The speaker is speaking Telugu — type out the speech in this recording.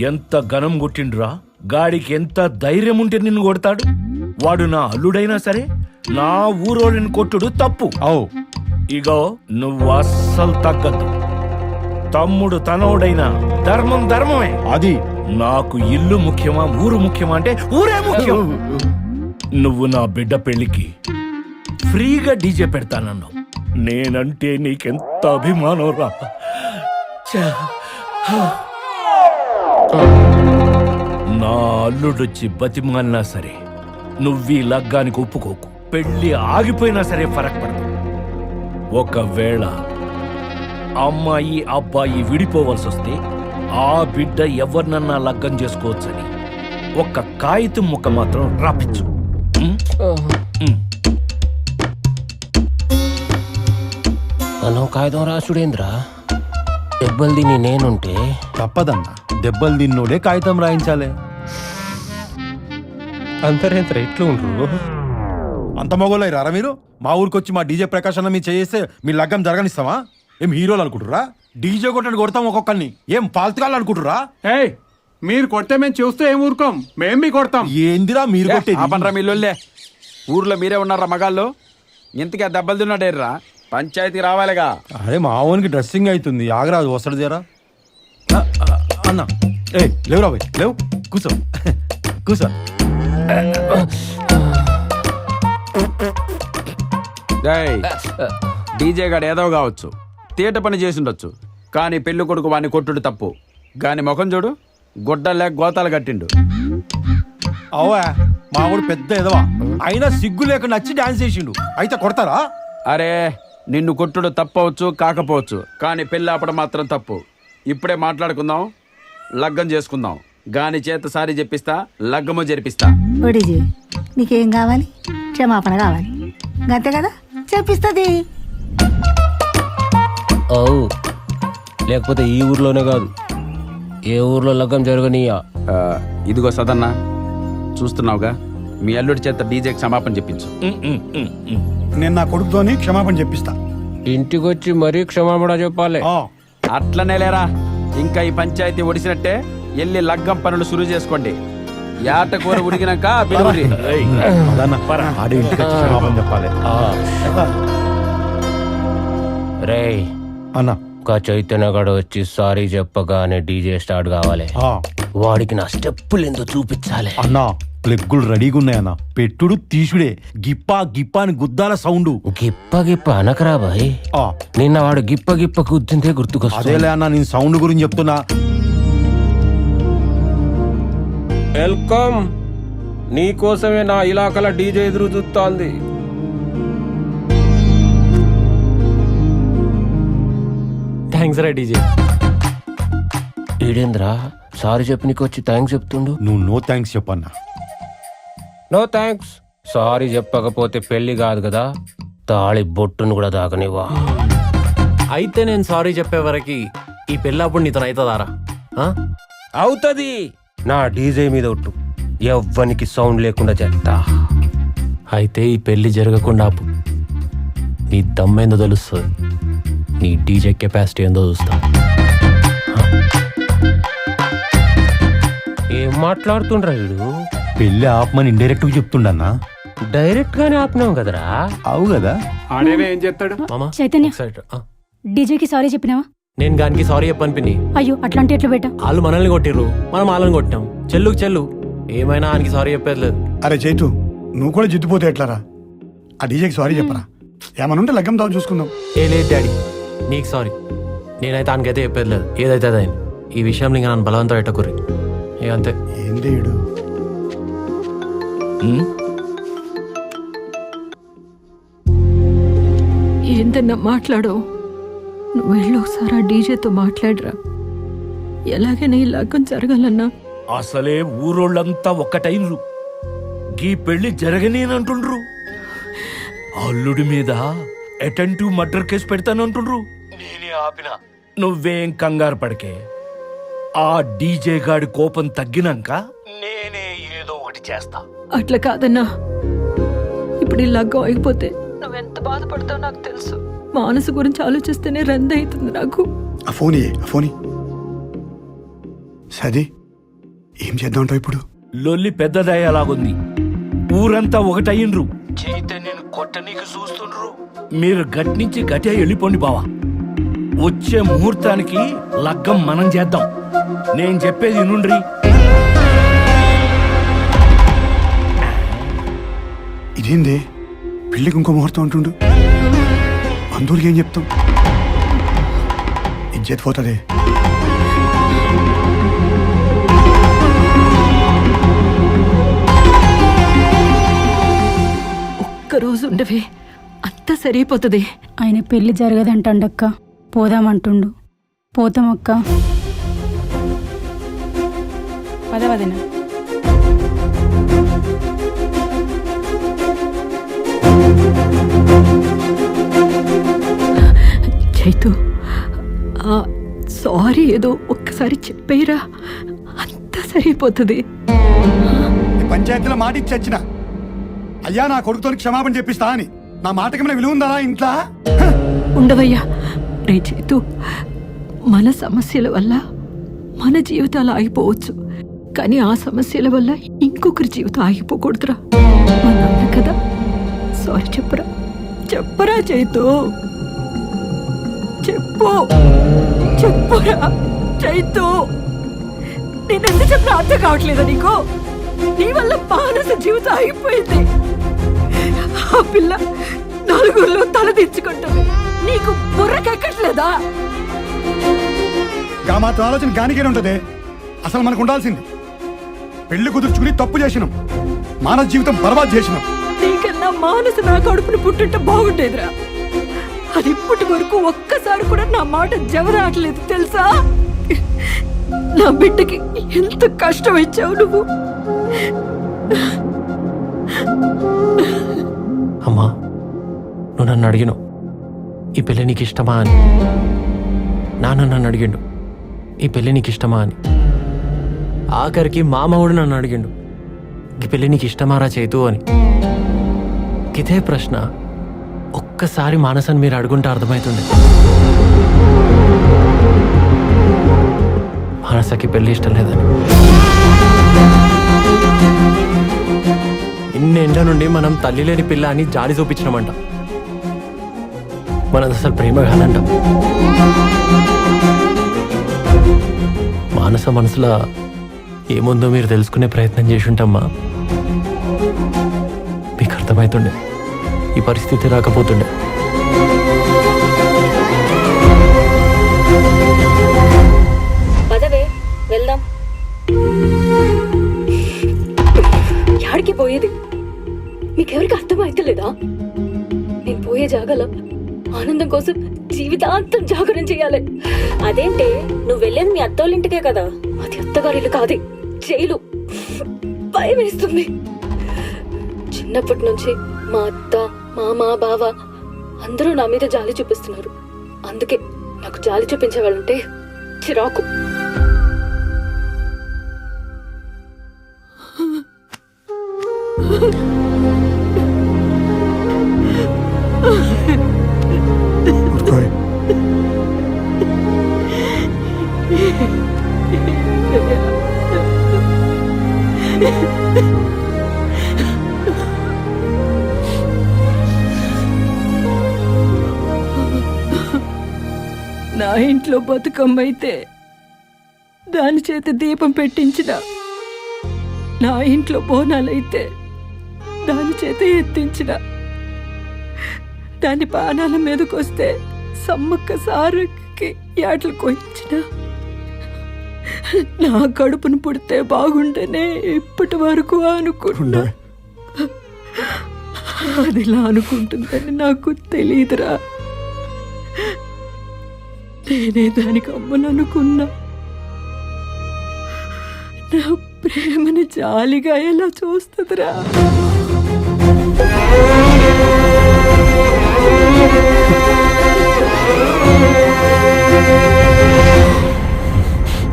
ఎంత ఘనం కొట్టిండ్రా, గాడికి ఎంత ధైర్యం ఉంటే నిన్ను కొడతాడు. వాడు నా అల్లుడైనా సరే నా ఊరోడిని కొట్టుడు తప్పు. ఇగో నువ్వు అస్సలు తగ్గద్దు. తమ్ముడు తనోడైనా ధర్మం ధర్మమే. అది నాకు ఇల్లు ముఖ్యమా ఊరు ముఖ్యమా అంటే ఊరే ముఖ్యం. నువ్వు నా బిడ్డ పెళ్లికి ఫ్రీగా డీజే పెడతానన్నావు. నేనంటే నీకెంత అభిమానం రా. నా అల్లుడొచ్చి బతిమాలినా సరే నువ్వీ లగ్గానికి ఒప్పుకోకు. పెళ్లి ఆగిపోయినా సరే ఫరక్ పడదు. ఒకవేళ అమ్మాయి అబ్బాయి విడిపోవలసి వస్తే ఆ బిడ్డ ఎవరినన్నా లగ్గం చేసుకోవచ్చని ఒక్క కాగితం ముక్క మాత్రం రాపించు. మనం కాగితం రాసుడేంద్రా, దెబ్బలు తిని నేనుంటే తప్పదన్నా. దెబ్బలు తిన్నోడే కాగితం రాయించాలే. అంతరేంద్ర ఎట్లు ఉండ్రు? అంత మొగోళ్ళు రారా మీరు? మా ఊరికొచ్చి మా డీజే ప్రకాశం మీ చేస్తే మీ లగ్గం జరగనిస్తావా? ఏం హీరోలు అనుకుంటురా? డీజే కొట్టని కొడతాం ఒక్కొక్కరిని. ఏం పాల్తుకాళ్ళు అనుకుంటురా? మీరు కొడితే మేము చూస్తే ఏం ఊరుకోం, మేం మీ కొడతాం. ఏందిరా మీరు కొట్టేది? ఆపనరా మీళ్ళే. ఊర్లో మీరే ఉన్నారా మగాళ్ళు? ఇంతకే దెబ్బలు తిన్నాడేర్రా, పంచాయతీ రావాలిగా. అరే మా ఓనికి డ్రెస్సింగ్ అవుతుంది, ఆగరాజు వస్తాడు జరా. అన్న లేవురా బాయ్, లేవు, కూర్చో కూర్చో. డీజే గాడు ఏదో కావచ్చు, తీట పని చేసిండొచ్చు, కానీ పెళ్లి కొడుకు వాడిని కొట్టుడు తప్పు. గాని ముఖం చూడు, గుడ్డలే గోతాలు కట్టిండు. అవా మా ఊడు పెద్ద ఎదవా, అయినా సిగ్గు లేక నచ్చి డాన్స్ చేసిండు. అయితే కొడతారా? అరే నిన్ను కొట్టుడు తప్పవచ్చు కాకపోవచ్చు, కానీ పెళ్ళి ఆపడం మాత్రం తప్పు. ఇప్పుడే మాట్లాడుకుందాం, లగ్గం చేసుకుందాం. గాని చేత సారి చెప్పిస్తా, లగ్గము జరిపిస్తా. ఒడిజీ నీకేం కావాలి? క్షమాపణ కావాలి, అంతే కదా, చెప్పిస్తుంది. ఓ లేకపోతే ఈ ఊర్లోనే కాదు, ఏ ఊర్లో లగ్గం జరగనీయా. ఇదిగో సదన్నా, చూస్తున్నావుగా, మీ అల్లుడి చేత డీజేకి క్షమాపణ చెప్పించు. నేను నా కొడుకుతోని క్షమాపణ చెప్పిస్తా. ఇంటికొచ్చి మరీ క్షమాపణ చెప్పాలి. అట్లనే లేరా, ఇంకా ఈ పంచాయతీ ఒడిసినట్టే ఎల్లి లగ్గం పనులు సురు చేసుకోండి. యాట కూర ఉడికినాక పిలువురి. ఆడి ఇంటికి వచ్చి క్షమాపణ చెప్పాలి. రేయ్ అన్న ఒక చైతన్యగాడు వచ్చి సారీ చెప్పగానే డీజే స్టార్ట్ కావాలి. వాడికి నా స్టెప్పులు ఎందుకు చూపించాలి. అన్నా ప్లెగ్గులు రెడీగా ఉన్నాయన్న, పెట్టుడు తీసుడే. గిప్పా గిప్పా అని గుద్దాల సౌండ్. గిప్ప గిప్ప అనకరా బాయ్, నిన్న వాడు గిప్ప గిప్ప గుద్దిందే గుర్తుకొస్తుంది. అదేలే అన్న, నేను సౌండ్ గురించి చెప్తున్నా. వెల్కమ్, నీకోసమే నా ఇలాకల డీజే ఎదురు చూస్తోంది. థ్యాంక్స్ రా డీజే. ఈడేంద్రా సారీ చెప్పి నీకు వచ్చి థ్యాంక్స్ చెప్తుండు. నువ్వు నో థ్యాంక్స్ చెప్పన్నా. No thanks. సారీ చెప్పకపోతే పెళ్లి కాదు కదా, తాళి బొట్టును కూడా దాకనివా. అయితే నేను సారీ చెప్పే వరకు ఈ పెళ్ళప్పుడు నీతో అవుతుందారా? అవుతుంది. నా డీజే మీద ఒట్టు, ఎవ్వనికి సౌండ్ లేకుండా చేస్తా. అయితే ఈ పెళ్లి జరగకుండా ఆపు. నీ దమ్మేందో తెలుస్తుంది, నీ డీజే కెపాసిటీ ఏందో చూస్తా. ఏం మాట్లాడుతుండ్రా వీడు? పెళ్లి ఆపమని ఇండైరెక్ట్ గా చెప్తుండన్నా. డైరెక్ట్ గానే ఆపినాం కదరా. అవు కదా. ఆడేనే ఏం చేస్తాడు? మామా చైతన్య, ఎక్సైట్. డీజేకి సారీ చెప్పినావా? నేను గానికి సారీ చెప్పని పిన్ని. అయ్యో అట్లాంటి ఎట్లా బేటా? వాళ్ళు మనల్ని కొట్టిర్రు, మనం వాళ్ళని కొట్టాం. చెల్లుకు చెల్లు, ఏమైనా ఆయనకి సారీ చెప్పేది లేదు. అరే చైతు, నువ్వు కూడా జిద్దుపోతే ఎట్లారా? ఆ డీజేకి సారీ చెప్పరా? ఏమనుంటే లగ్గం తావు చూసుకుందాం. ఏ లేదు డాడీ, నీకు సారీ. నేనైతే ఆయనకైతే చెప్పేది లేదు, ఏదైతే అదైంది. ఈ విషయంలో ఇంకా నన్ను బలవంతం పెట్టకుర్రి, ఇక అంతే. ఏంది ఈడు? ఏంటన్నా మాట్లాడవు? నువ్వు వెళ్ళి ఒకసారి ఆ డీజేతో మాట్లాడరా. ఎలాగైనా ఈ లగ్గం జరగాలన్నా. అసలే ఊరోళ్ళంతా ఒక్కటైనరు, గీ పెళ్లి జరగనేనంటుండ్రు. అల్లుడి మీద అటెంటివ్ మర్డర్ కేసు పెడతానంటుండ్రు. నేనే ఆపిన. నువ్వేం కంగారు పడకే, ఆ డీజే గాడి కోపం తగ్గినాక నేనే ఏదో ఒకటి చేస్తా. అట్లా కాదన్నా, ఇప్పుడు ఈ లగ్గం అయిపోతే నువ్వెంత బాధపడతావు నాకు తెలుసు. మానసు గురించి ఆలోచిస్తేనే రంది అవుతుంది నాకు. ఆ ఫోన్ సది ఏం చేద్దామంటావు ఇప్పుడు? లొల్లి పెద్దదయ్యేలాగుంది. ఊరంతా ఒకటయ్యిండ్రు. చైతన్యను కొట్టనీకి చూస్తుండ్రు. మీరు గట్ నుంచి గట్టే వెళ్ళిపోండి బావా. వచ్చే ముహూర్తానికి లగ్గం మనం చేద్దాం. నేను చెప్పేది వినుండ్రి. ఇదేంది పెళ్ళికి ఇంకో ముహూర్తం అంటుండు? బంధువులకి ఏం చెప్తాం? ఇజ్జత్ పోతుంది. ఒక్కరోజు ఉండవే, అంతా సరిపోతుంది. ఆయన పెళ్లి జరగదంటండక్క. పోదామంటుండు. పోతామక్క. పదవదిన చైతు, సారీ ఏదో ఒక్కసారి చెప్పేరా, అంతా సరిపోతుంది. ఈ పంచాయతీలో మాట ఇచ్చి వచ్చిన అయ్యా నా కొడుకుతో క్షమాపణ చెప్పిస్తా అని. నా మాటకేమైనా విలువ ఉందా ఇంట్లో? ఉండవయ్యా. రే చైతు, మన సమస్యల వల్ల మన జీవితాలు ఆగిపోవచ్చు, కానీ ఆ సమస్యల వల్ల ఇంకొకరి జీవితం ఆగిపోకూడదురా. మా నాన్న కదా, సారీ చెప్పరా. చెప్పరా చైతు, చెప్పు. చెప్పురా చైతు. నేనెందుకు చెప్పినా అర్థం కావట్లేదా నీకు? నీ వల్ల మానస జీవితం ఆగిపోయింది. ఆ పిల్ల నలుగురిలో తలదించుకుంటుంది. నీకు బుర్రకెక్కట్లేదా? గా మాత్రం ఆలోచన గానికే ఉంటది. అసలు మనకు ఉండాల్సింది పెళ్లి కుదుర్చుకుని తప్పు చేసినాం, మానవ జీవితం బర్బాద్ చేసినాం. నీకన్నా మానస నా కడుపును పుట్టుంటే బాగుండేదిరా. అది ఇప్పటి వరకు ఒక్కసారి కూడా నా మాట జవరాట్లేదు తెలుసా? నా బిడ్డకి ఎంత కష్టం ఇచ్చావు నువ్వు. అమ్మా, నువ్వు నన్ను అడిగినావు ఈ పెళ్ళి నీకు ఇష్టమా అని. నాన్న నన్ను అడిగిండు ఈ పెళ్ళి నీకు ఇష్టమా అని. ఆఖరికి మామవుడు నన్ను అడిగిండు ఈ పెళ్ళి నీకు ఇష్టమారా చేతు అని. ఇదే ప్రశ్న ఒక్కసారి మానసని మీరు అడుగుంటే అర్థమవుతుండే. మానసకి పెళ్ళి ఇష్టం లేదని. ఇన్నేళ్ల నుండి మనం తల్లి లేని పిల్ల అని జాలి చూపించినామంట. మనది అసలు ప్రేమ కాదంట. మానస మనసులో ఏముందో మీరు తెలుసుకునే ప్రయత్నం చేసి ఉంటామ్మా. మీకు అర్థమవుతుండే ఈ పరిస్థితి రాకపోతుండే. పదవే వెళ్దాం. యాడికి పోయేది మీకెవరికి అర్థమైతలేదా? నేను పోయే జాగాలో ఆనందం కోసం జీవితాంతం జాగరణ చేయాలి. అదేంటే నువ్వు వెళ్ళేది మీ అత్తోళ్ళింటికే కదా. అది అత్తగారిల్లు కాదు, జైలు. భయం వేస్తుంది. చిన్నప్పటి నుంచి మా అత్త, మామ, బావ అందరూ నా మీద జాలి చూపిస్తున్నారు. అందుకే నాకు జాలి చూపించే వాళ్ళంటే చిరాకు. ఊరుకోయ్. నా ఇంట్లో బతుకమ్మైతే దాని చేత దీపం పెట్టించిన, నా ఇంట్లో బోనాలైతే దాని చేత ఎత్తించిన, దాని బాణాల మీదకొస్తే సమ్మక్క సారకి యాటలు కోయించిన, నా కడుపును పుడితే బాగుంటేనే ఇప్పటి వరకు అనుకుంటున్నా. అది ఇలా అనుకుంటుందని నాకు తెలియదురా. నేనే దానికి అమ్మననుకున్నా. నా ప్రేమని జాలిగా ఎలా చూస్తుందిరా.